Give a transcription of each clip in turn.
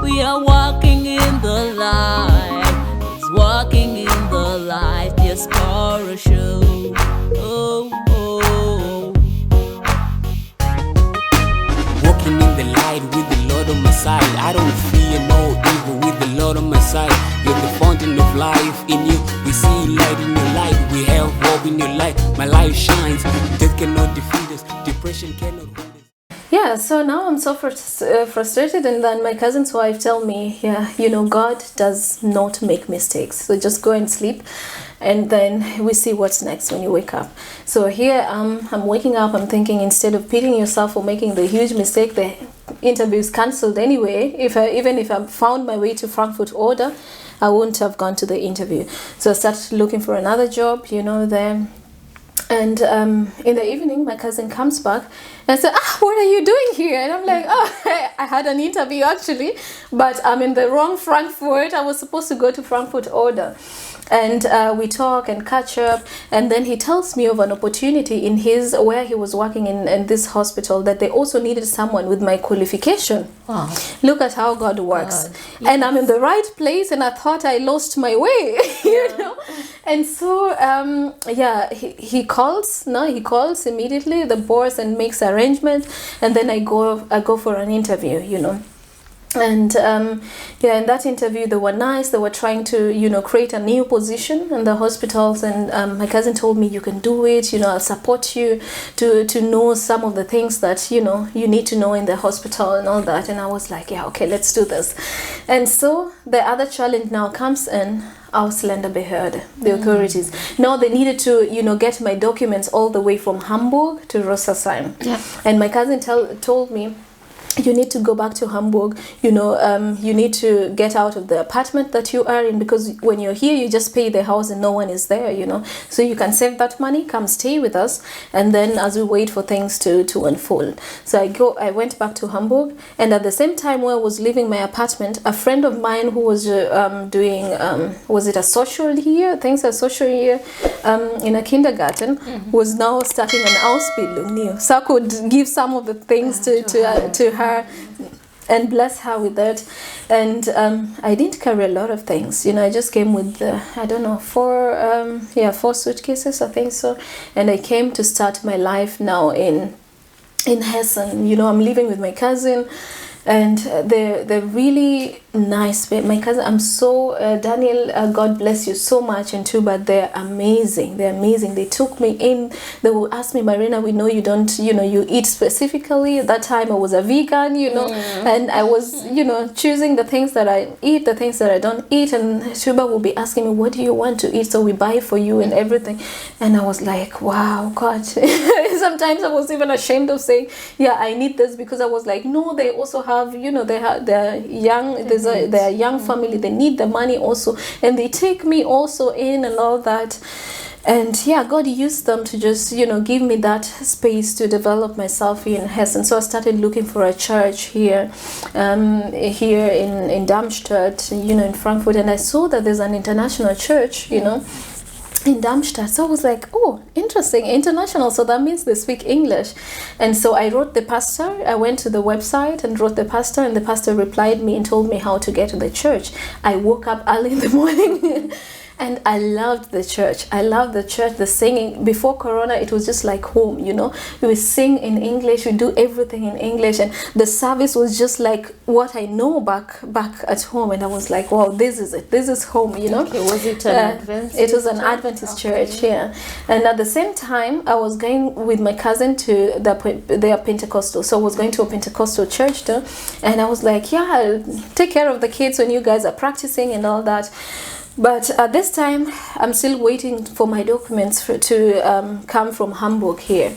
We are walking in the light. It's walking in the light. Just for a show. Oh, oh. Walking in the light with the Lord on my side. I don't fear no evil with the Lord on my side. You're the fountain of life in you. We see light in your light. We have hope in your light. My light shines. Death cannot defeat us. Depression cannot hold us. Yeah, so now I'm so frustrated, and then my cousin's wife tell me, yeah, you know, God does not make mistakes, so just go and sleep, and then we see what's next when you wake up. So here I'm waking up, I'm thinking, instead of pitying yourself for making the huge mistake, the interview is cancelled anyway. Even if I found my way to Frankfurt Oder, I wouldn't have gone to the interview. So I started looking for another job, you know, there. And in the evening, my cousin comes back and said, what are you doing here? And I'm like, oh, I had an interview actually, but I'm in the wrong Frankfurt. I was supposed to go to Frankfurt Oder. And we talk and catch up, and then he tells me of an opportunity in where he was working in this hospital, that they also needed someone with my qualification. Wow. Look at how God works. God. Yes. And I'm in the right place, and I thought I lost my way, you know. And so yeah, he calls immediately, the boss, and makes arrangements, and then I go for an interview, you know. And yeah, in that interview they were nice. They were trying to, you know, create a new position in the hospitals, and my cousin told me, you can do it, you know, I'll support you to know some of the things that, you know, you need to know in the hospital and all that. And I was like, yeah, okay, let's do this. And so the other challenge now comes in, Ausländerbehörde, the authorities. Now they needed to, you know, get my documents all the way from Hamburg to Rosasheim. Yeah. And my cousin told me, you need to go back to Hamburg, you know, you need to get out of the apartment that you are in, because when you're here, you just pay the house and no one is there, you know. So you can save that money, come stay with us, and then as we wait for things to unfold. So I went back to Hamburg, and at the same time where I was leaving my apartment, a friend of mine who was doing, was it a social year? Things a social year in a kindergarten, was now starting an Ausbildung. So I could give some of the things to her and bless her with that. And I didn't carry a lot of things, you know. I just came with I don't know, 4 suitcases, I think so. And I came to start my life now in Hessen. You know, I'm living with my cousin, and they're really nice. My cousin, I'm so Daniel, God bless you so much, and too, but they're amazing. They took me in. They will ask me, Marina, we know you don't, you know, you eat specifically. At that time I was a vegan, you know, and I was, you know, choosing the things that I eat, the things that I don't eat, and Shuba will be asking me, what do you want to eat, so we buy for you and everything. And I was like, wow, God. Sometimes I was even ashamed of saying, yeah, I need this, because I was like, no, they also have, you know, they're young, they're a young family, they need the money also, and they take me also in and all that. And yeah, God used them to just, you know, give me that space to develop myself in Hessen. So I started looking for a church here in Darmstadt, you know, in Frankfurt, and I saw that there's an international church, you know, in Darmstadt. So I was like, oh, interesting, international, so that means they speak English. And so I wrote the pastor. I went to the website and wrote the pastor, and the pastor replied me and told me how to get to the church. I woke up early in the morning and I loved the church. The singing. Before Corona, it was just like home, you know. We sing in English, we do everything in English, and the service was just like what I know back at home. And I was like, wow, this is it. This is home, you know. Okay, was it an Adventist? It was an Adventist church, yeah. And at the same time, I was going with my cousin to they are Pentecostal, so I was going to a Pentecostal church too. And I was like, yeah, I'll take care of the kids when you guys are practicing and all that. But at this time, I'm still waiting for my documents to come from Hamburg here.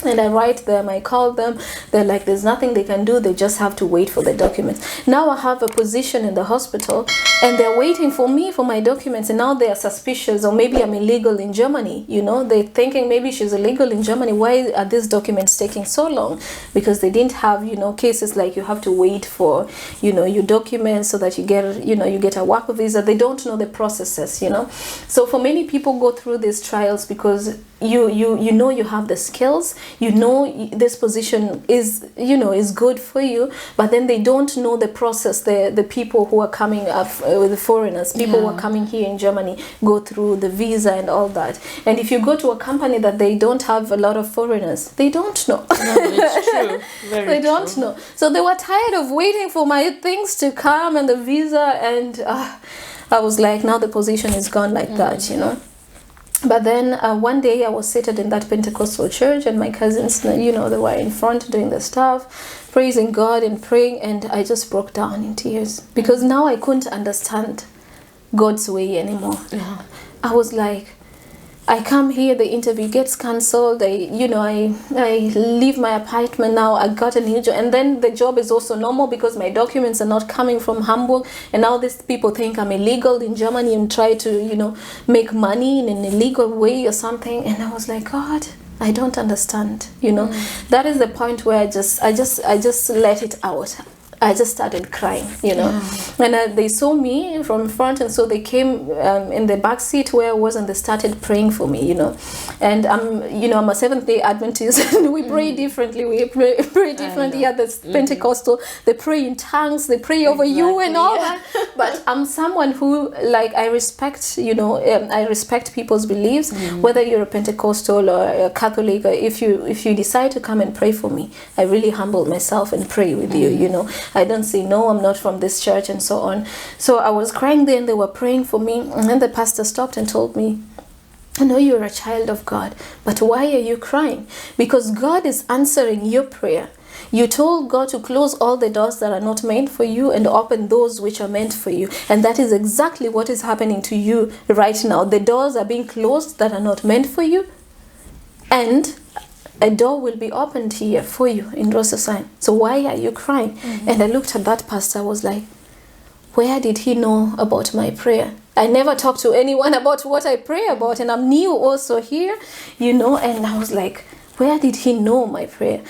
And I write them, I call them, they're like, there's nothing they can do, they just have to wait for the documents. Now I have a position in the hospital, and they're waiting for me for my documents, and now they are suspicious, or maybe I'm illegal in Germany, you know. They're thinking maybe she's illegal in Germany. Why are these documents taking so long? Because they didn't have, you know, cases like you have to wait for, you know, your documents so that you get, you know, you get a work visa. They don't know the processes, you know. So for many people go through these trials because you know you have the skills, this position is, is good for you, but then they don't know the process. The people who are coming up with the foreigners, people who are coming here in Germany, go through the visa and all that. And if you go to a company that they don't have a lot of foreigners, they don't know. No, it's true. They don't know. So they were tired of waiting for my things to come and the visa, and I was like, now the position is gone like that, But then one day I was seated in that Pentecostal church, and my cousins, they were in front doing the stuff, praising God and praying, and I just broke down in tears because now I couldn't understand God's way anymore. Yeah. I was like, I come here, the interview gets cancelled. I leave my apartment now. I got a new job, and then the job is also normal because my documents are not coming from Hamburg. And now these people think I'm illegal in Germany and try to, make money in an illegal way or something. And I was like, God, I don't understand. That is the point where I just let it out. I just started crying, and they saw me from front, and so they came in the back seat where I was, and they started praying for me, and I'm a Seventh-day Adventist, and we pray differently. We pray differently at the Pentecostal. They pray in tongues, they pray over you and all that. But I'm someone who, I respect, I respect people's beliefs, whether you're a Pentecostal or a Catholic, or if you decide to come and pray for me, I really humble myself and pray with you, I don't say, no, I'm not from this church and so on. So I was crying there, and they were praying for me. And then the pastor stopped and told me, I know you're a child of God, but why are you crying? Because God is answering your prayer. You told God to close all the doors that are not meant for you and open those which are meant for you. And that is exactly what is happening to you right now. The doors are being closed that are not meant for you, and a door will be opened here for you in Rossesheim. So why are you crying? And I looked at that pastor. I was like, where did he know about my prayer? I never talked to anyone about what I pray about, and I'm new also here, and I was like, where did he know my prayer?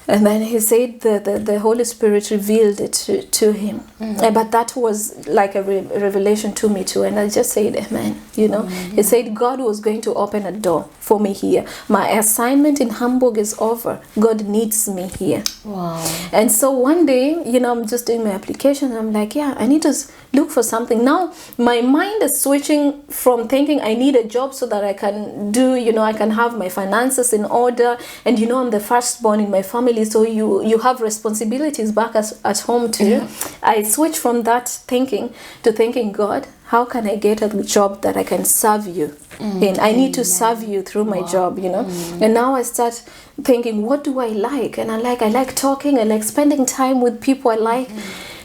And then he said the Holy Spirit revealed it to him. But that was like a revelation to me too. And I just said, amen. He said God was going to open a door for me here. My assignment in Hamburg is over. God needs me here. Wow. And so one day, I'm just doing my application. And I'm like, I need to look for something. Now, my mind is switching from thinking I need a job so that I can do, I can have my finances in order. And, I'm the firstborn in my family. So you have responsibilities back at home too. Yeah. I switched from that thinking to thinking, God, how can I get a job that I can serve you in? I need to serve you through my job, And now I start thinking, what do I like? And I like talking, I like spending time with people I like.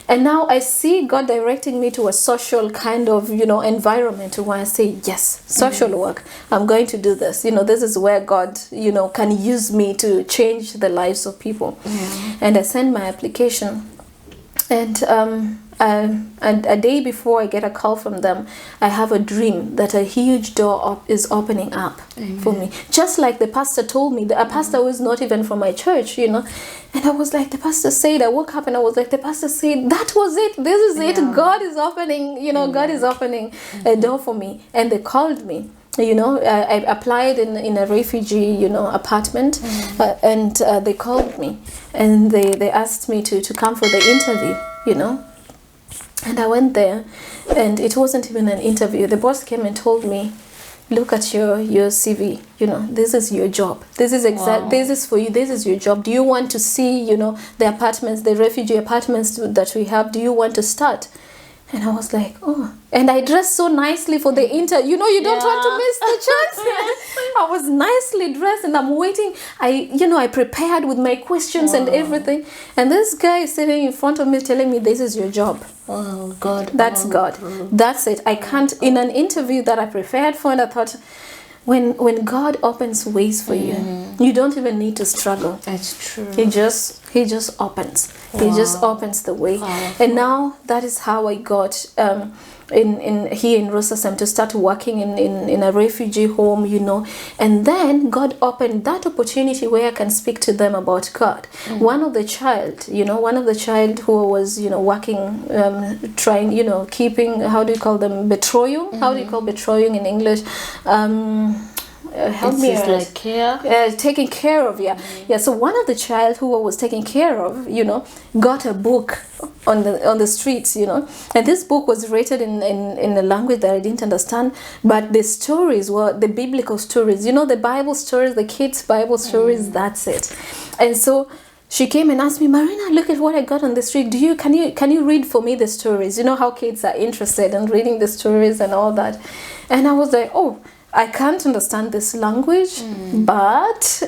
And now I see God directing me to a social kind of, environment where I say, yes, social work. I'm going to do this. This is where God, can use me to change the lives of people. And I send my application. And a day before I get a call from them, I have a dream that a huge door is opening up for me. Just like the pastor told me, a pastor who is not even from my church, And I was like, the pastor said, I woke up and I was like, the pastor said, that was it. This is it. God is opening, God is opening a door for me. And they called me. I applied in a refugee, apartment, and they called me, and they asked me to come for the interview, And I went there, and it wasn't even an interview. The boss came and told me, look at your CV, this is your job. This is this is for you. This is your job. Do you want to see, the apartments, the refugee apartments that we have? Do you want to start? And I was like, oh. And I dressed so nicely for the interview. You don't want to miss the chance. I was nicely dressed, and I'm waiting. I prepared with my questions and everything. And this guy is sitting in front of me telling me, this is your job. Oh, God. That's God. That's it. I can't, in an interview that I prepared for, and I thought, when God opens ways for you, you don't even need to struggle. That's true. He just opens. He just opens the way. Powerful. And now that is how I got in here in Rossesheim to start working in a refugee home, And then God opened that opportunity where I can speak to them about God. One of the child who was, working, trying, keeping, how do you call them, Betreuung? How do you call Betreuung in English? help It's me just out. like care. Taking care of, yeah. So one of the child who I was taking care of, got a book on the streets, and this book was written in a language that I didn't understand, but the stories were the biblical stories, the Bible stories, the kids' Bible stories. That's it. And so she came and asked me, Marina, look at what I got on the street. Can you read for me the stories? You know how kids are interested in reading the stories and all that. And I was like, oh, I can't understand this language, but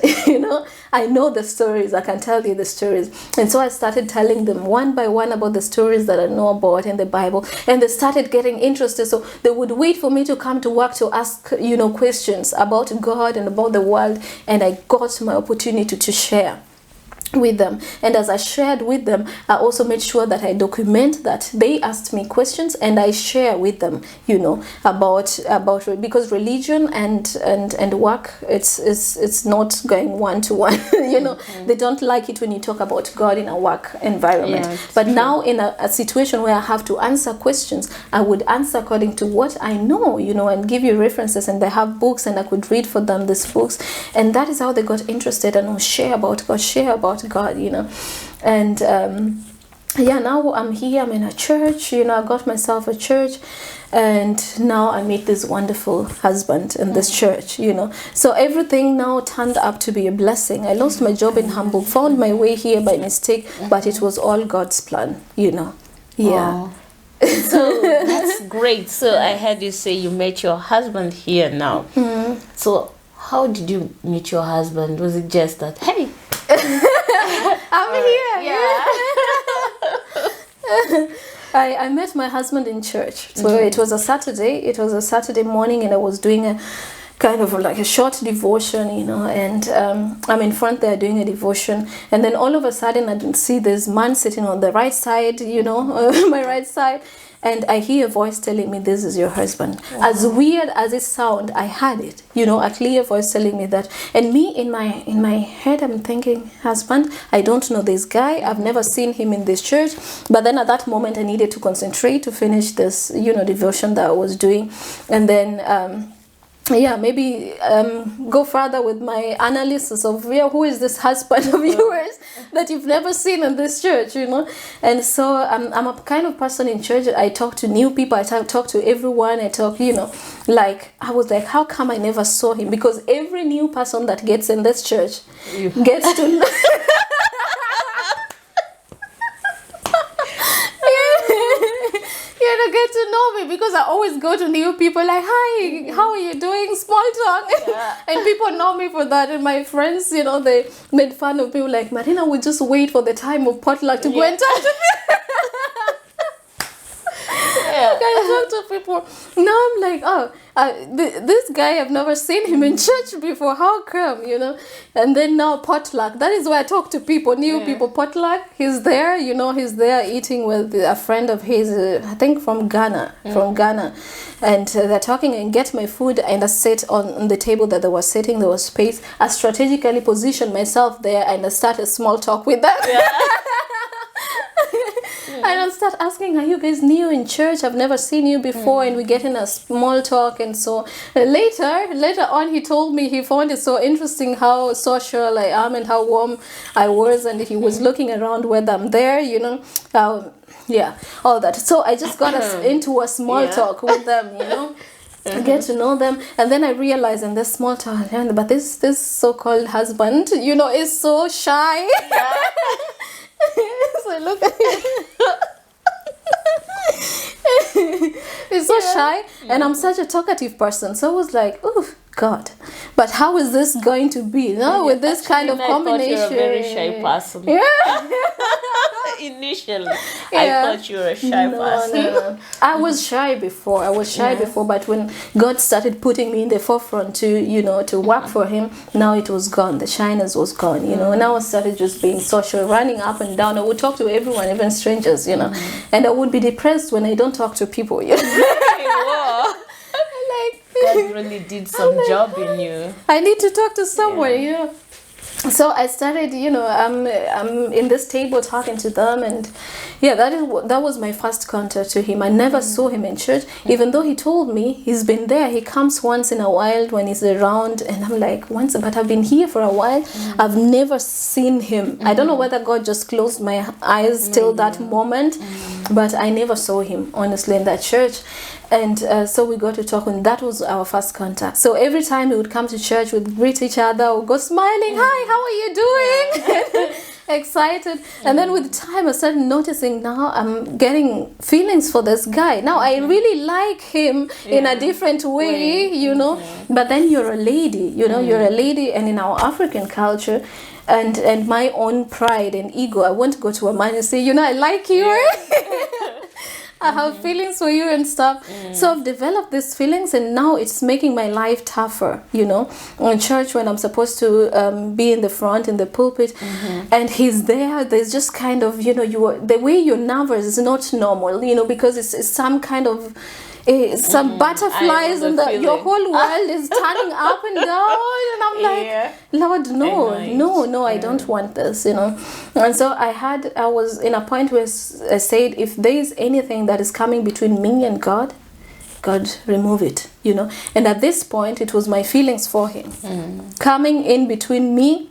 I know the stories. I can tell you the stories. And so I started telling them one by one about the stories that I know about in the Bible, and they started getting interested. So they would wait for me to come to work to ask questions about God and about the world, and I got my opportunity to share with them. And as I shared with them, I also made sure that I document that they asked me questions and I share with them, about because religion and work, it's not going one to one. They don't like it when you talk about God in a work environment. But true. Now in a situation where I have to answer questions, I would answer according to what I know, and give you references, and they have books and I could read for them these books, and that is how they got interested and share about God, and now I'm here, I'm in a church, I got myself a church, and now I meet this wonderful husband in this church, so everything now turned up to be a blessing. I lost my job in Hamburg, found my way here by mistake, but it was all God's plan, yeah. Wow. So that's great. So I heard you say you met your husband here now. So how did you meet your husband? Was it just that, hey, I'm here? Yeah. I met my husband in church. So it was a Saturday morning, and I was doing a kind of like a short devotion, and I'm in front there doing a devotion, and then all of a sudden I didn't see this man sitting on the right side, my right side, and I hear a voice telling me, this is your husband. Wow. As weird as it sounds, I had it, a clear voice telling me that. And me in my head, I'm thinking, husband, I don't know this guy, I've never seen him in this church. But then at that moment I needed to concentrate to finish this devotion that I was doing, and then maybe go further with my analysis of who is this husband of yours that you've never seen in this church, And so I'm a kind of person in church. I talk to new people. I talk to everyone. I talk, I was like, how come I never saw him? Because every new person that gets in this church gets to know. Get to know me, because I always go to new people like, hi, how are you doing? Small talk. And people know me for that. And my friends, they made fun of me, like, Marina would just wait for the time of potluck to go and talk to me. I talk to people. Now I'm like, this guy, I've never seen him in church before. How come, And then now potluck. That is where I talk to people, new people. Potluck, he's there, he's there eating with a friend of his, I think from Ghana. And they're talking, and get my food, and I sit on the table that they were sitting. There was space. I strategically positioned myself there, and I started small talk with them. And I'll start asking, are you guys new in church? I've never seen you before. And we get in a small talk. And so later on, he told me he found it so interesting how social I am and how warm I was. And he was looking around whether I'm there, all that. So I just got us into a small talk with them, I get to know them, and then I realize in this small talk, but this so-called husband, is so shy. So look at him. He's so shy, and I'm such a talkative person. So I was like, oh God, but how is this going to be? With this kind of combination. I thought you were a very shy person. Initially, I thought you were a shy person. No. I was shy before. But when God started putting me in the forefront to work for Him, now it was gone. The shyness was gone. Now I started just being social, running up and down. I would talk to everyone, even strangers. And I would be depressed when I don't talk to people. Whoa. God really did some job in you. I need to talk to someone. So I started, I'm in this table talking to them, and yeah, that was my first contact to him. I never saw him in church, even though he told me he's been there. He comes once in a while when he's around, and I'm like, once, but I've been here for a while. I've never seen him. I don't know whether God just closed my eyes till that moment, but I never saw him, honestly, in that church. And so we got to talk, and that was our first contact. So every time we would come to church, we'd greet each other, we'd go smiling, hi, how are you doing? Excited. And then with time, I started noticing now I'm getting feelings for this guy. Now I really like him in a different way, But then you're a lady, you're a lady, and in our African culture, and my own pride and ego, I won't go to a man and say, I like you. I have feelings for you and stuff. So I've developed these feelings, and now it's making my life tougher, In church, when I'm supposed to be in the front, in the pulpit, and he's there, there's just kind of, the way you're nervous is not normal, because it's some kind of... some butterflies, and your whole world is turning up and down, and I'm like, Lord, no, I don't want this, And so I was in a point where I said, if there is anything that is coming between me and God, remove it, And at this point, it was my feelings for him coming in between me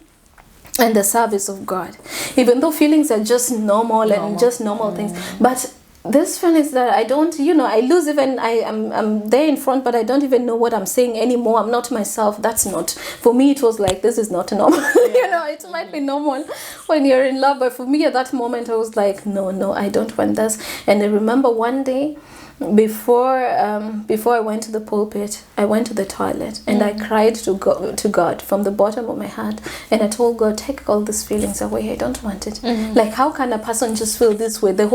and the service of God, even though feelings are just normal. And just normal things, but this feelings that I don't, I lose even, I'm there in front, but I don't even know what I'm saying anymore. I'm not myself. That's not, for me, it was like, this is not normal. It might be normal when you're in love, but for me at that moment, I was like, no, I don't want this. And I remember one day, before I went to the pulpit, I went to the toilet, and I cried to God from the bottom of my heart, and I told God, take all these feelings away. I don't want it. Like, how can a person just feel this way? My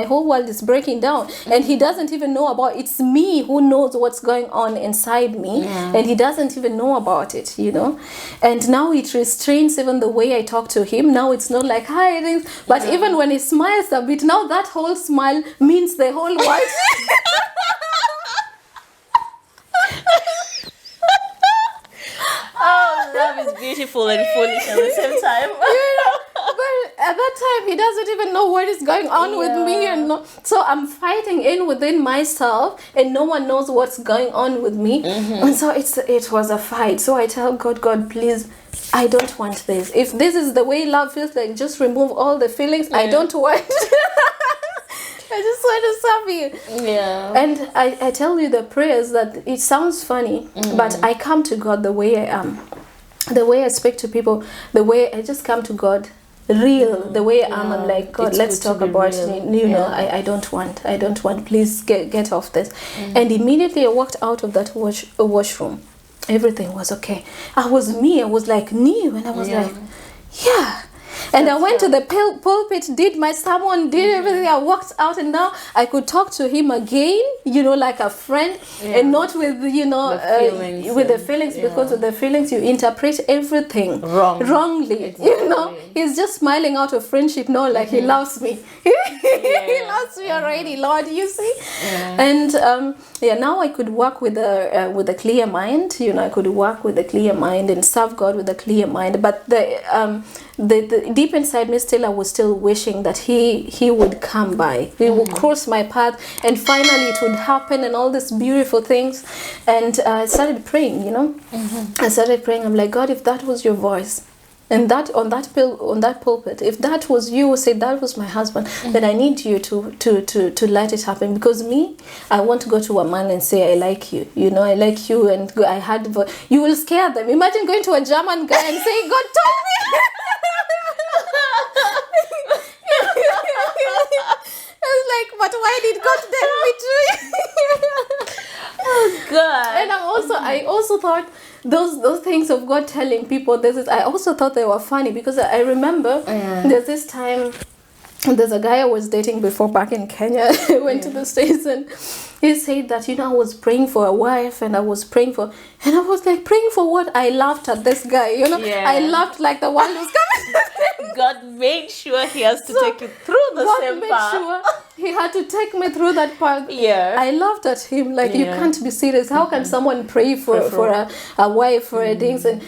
whole world is breaking down, and he doesn't even know about it. It's me who knows what's going on inside me, and he doesn't even know about it, And now it restrains even the way I talk to him. Now it's not like, hi, but even when he smiles a bit, now that whole smile means the whole world. Oh, love is beautiful and foolish at the same time. But at that time, he doesn't even know what is going on with me, so I'm fighting within myself, and no one knows what's going on with me, and so it was a fight. So I tell God, please, I don't want this. If this is the way love feels like, just remove all the feelings. I don't want. I just want to serve you. Yeah. And I tell you the prayers that it sounds funny, but I come to God the way I am. The way I speak to people, the way I just come to God real, the way I am. I'm like, God, let's talk about it. I don't want, please get off this. And immediately I walked out of that washroom. Everything was okay. I was like new, and I was like, yeah. And I went to the pulpit, did my sermon, did everything. I walked out, and now I could talk to him again, like a friend, and not with, with the feelings, because with the feelings you interpret everything wrongly. He's just smiling out of friendship, he loves me. He loves me already, Lord, you see. And now I could work with a clear mind. I could work with a clear mind and serve God with a clear mind. But the deep inside me, still, I was still wishing that he would come by. He would cross my path, and finally it would happen, and all these beautiful things. And I started praying. I started praying. I'm like, God, if that was your voice, and that on that pulpit, if that was you, say that was my husband, then I need you to let it happen. Because me, I want to go to a man and say, I like you, I like you, and you will scare them. Imagine going to a German guy and saying, God told me. I was like, but why did God tell me to? Oh God. And I also thought those things of God telling people I also thought they were funny, because I remember there's this time, there's a guy I was dating before back in Kenya. I went to the States, and he said that, I was praying for a wife, and I was praying for, and I was like, praying for what? I laughed at this guy, I laughed like the world was coming. God made sure he has to take you through the same path. Sure he had to take me through that part. Yeah. I laughed at him, like, you can't be serious. How can someone pray for a wife, for a things, and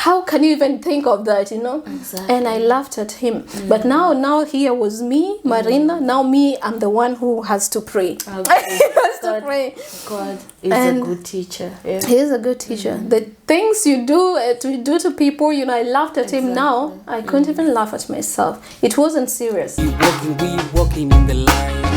how can you even think of that, you know? Exactly. And I laughed at him. But now here was me, Marina. Now me, I'm the one who has to pray. Okay. Has to pray. God is And a good teacher. Yeah. He is a good teacher. The things you do to people, you know, I laughed at him. Now I couldn't even laugh at myself. It wasn't serious. We walking in the light.